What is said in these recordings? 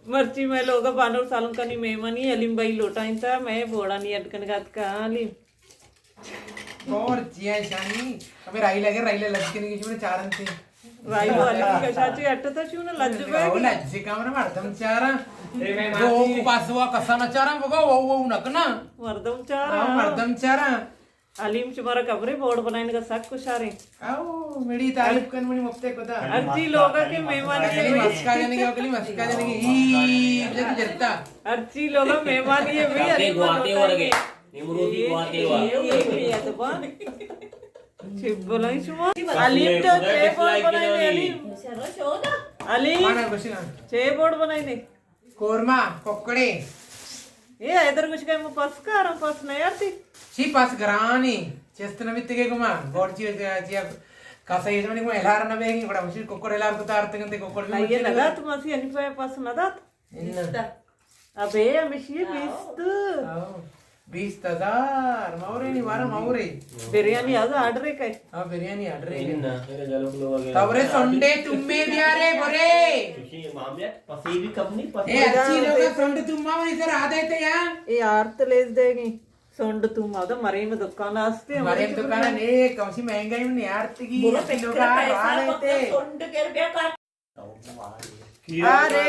मर्ची मैं लोग बानूर सालों का नी मेहमानी अलीम भाई लोटाइंता मैं बोड़ा नी अटकन गात का अलीम और जिया शानी हमें राई लग के किसी में चारन थे राई अलीम कशाची अट्टता क्यों ना लज्ज पे ओ लज्जे कामरा मर्दम चारा दो पासवा कसा चारा बगा वो नकना मर्दम चारा अलीम चुमारा कबरे बोर्ड बनाने का सब कुछ आ रहे आओ मेरी तारीफ करने में मुफ्ते को था अर्जी लोगों के मेहमान ये मस्का देने के वकली मस्का देने के ई मुझे तो जरता अर्जी लोगों मेहमान ये भी अलीम गुवाते वर्गे निमरूदी गुवाते ये तो बान चिप बोलाई चुमा अलीम तो छह बोर्ड बनाए अलीम छह बोर्ड बनाए कोरमा कोकड़े ये इधर कुछ कहीं पस कर पस नहीं आती शी पास ग्रानी చేస్తున్న విత్తిగే కుమా గోడ్చి కాస యజమాని కుమా ఎలారన వేగి కూడా ముసి కొక్కడు ఎలారు తార్తంగంతే కొక్కడు ये लगा तुम ऐसी अनिफाय पास नदात अबे अमिशी 20,000 मौरेनी वारा मौरे बिरयानी आज ऑर्डर है काय हां बिरयानी ऑर्डर है ना मेरे जलोग लोग तवरे संडे तुम्मे दियारे बोरे खुशी मामले पसी भी कब नहीं पसी ए अच्छी लोग संडे तुम्मा वनी सर आ देते यार ये आर्त लेस देगी सोंड तुम आदा मरे में दुकान आस्ते मरे में दुकान ने कौन सी महंगाई में आरती की लोग आ लेते सोंड कर बे का अरे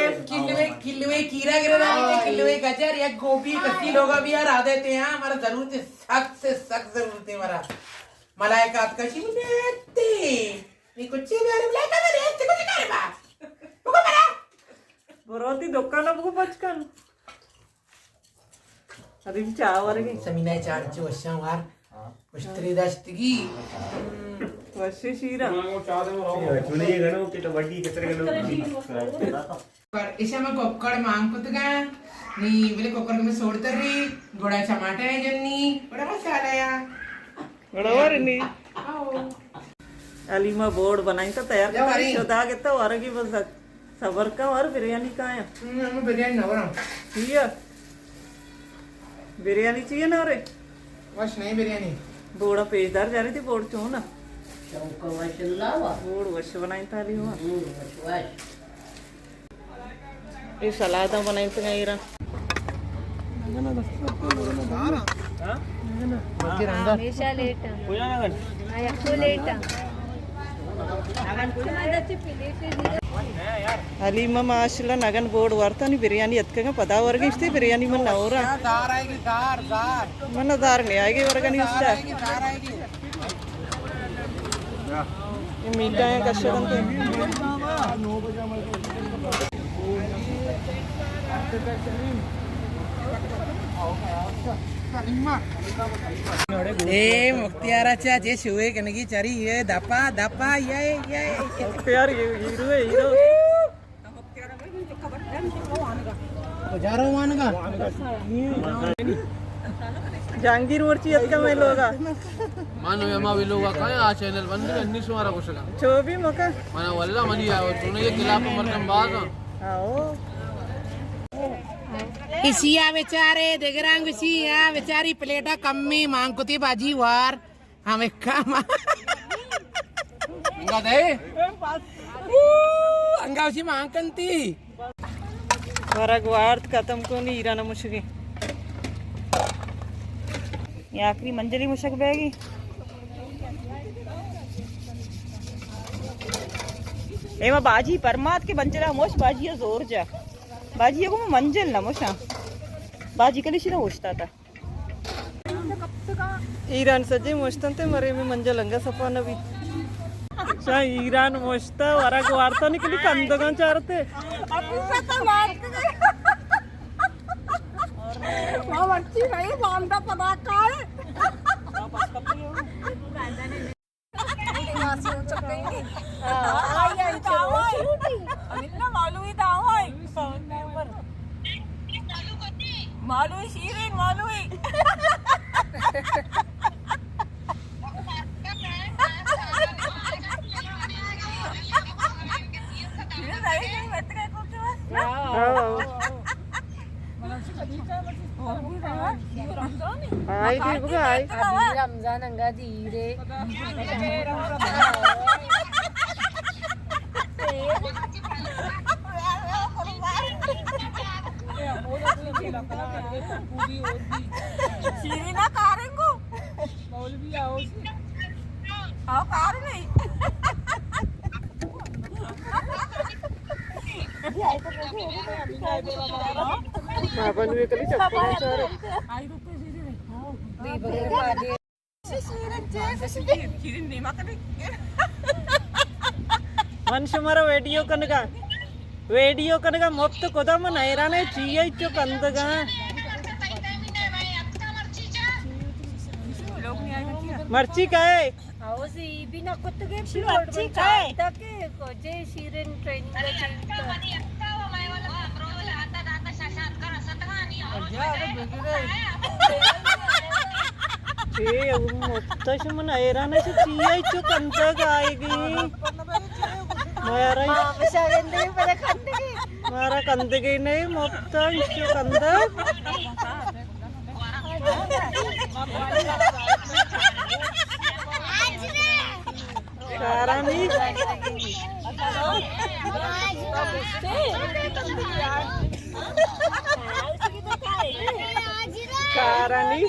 किलवे कीरा गिरा डालते किलवे गजर या गोभी कच्ची लोग भी यार आ देते हैं हमारा जरूरत है सख्त जरूरत है हमारा मलाइकात कशी देते मी कुछ यार मलाइका रे कुछ करे बा बुको मरा बरोती दुकान बुको पचकन अरे चावर की समीना चारची वर्षांवर उस्त्री दस्तगी वर्षे शीरा चुने ये गनो की तो बड़ी कितने गनो पर इसे मैं कोक्कड़ मांग पुतगा नी बोले कोक्कड़ में सोड़तर री गोड़ा टमाटर है जन्नी बड़ा मसाला या बराबर नहीं अलीमा बोर्ड बनाई तो तैयार कर शोधा के तो और की बस सबर का और बिरयानी का है हम बिरयानी ना बना ठीक है बिरयानी चाहिए ना रे बस नहीं बिरयानी बोड़ा पेजदार जा रही थी बोर्ड चो ना चौका वशलावा बोर्ड वश बनाई था ली हुआ वश ये सलाद बनाई तो गई रा हमेशा लेट ఎక్కువ లేట్ अलीमा माशाल्लाह नगन बोर्ड वार्ता नी बिरयानी अतकंगा पदा वर्ग इस्ते बिरयानी मन नवरा दार आएगी दार मन दार नहीं आएगी वर्ग नहीं उसका दार आएगी ये मीठा है कशगन के ए मुख्तियाराच्या जे शिवे कनगी चरी ये दपा दपा ये यार ये हीरो है हीरो हजारो वानगा जहांगीर वरची अतका मैं लोगा मानो यमा विलोगा काय आ चॅनल बंद अन्नी सुमारा कुशला चो भी मका mana walla mani ya तुने ये खिलाफ मरकम बाग आओ इसिया बेचारे देगरांग इसिया बेचारी प्लेटा कम में मांगकुती बाजी वार हमें काम enggak deh अंगावशी मांगकंती वर्ग वार्त खत्म को नहीं ईराना मुशकी ये आखिरी मंजली मुशक बैगी एमा बाजी परमात के बंचला मोश बाजी जोर जा बाजी को मंजिल ना मोशा बाजी के लिए होशता था ईरान सजे मोशतंते मरे में मंजल अंगा सपा नबी अच्छा ईरान मोशता वरग वार्ता निकली कंदगा चारते వచ్చి రై బాంద పదాకాయ मालू शीरीन मालू आई थी बुका आई अभी रमजान अंगा धीरे शीरी ना कारेंगो मौलवी आओ कार नहीं మనుషుమర వేడియో కనుక మొత్తం కొదమ్మ నైరానే చీయచ్చు కందగా मर्ची काय हौस बिना कुत्ते के मर्ची काय तक जे शीरन ट्रेनिंग మొత్తం మన ఐరానేసి చీయచ్చు కందగా ఆయేगी मारा कंदगी नहीं మొత్తం ఇచ్చు కంద कारणी कारणी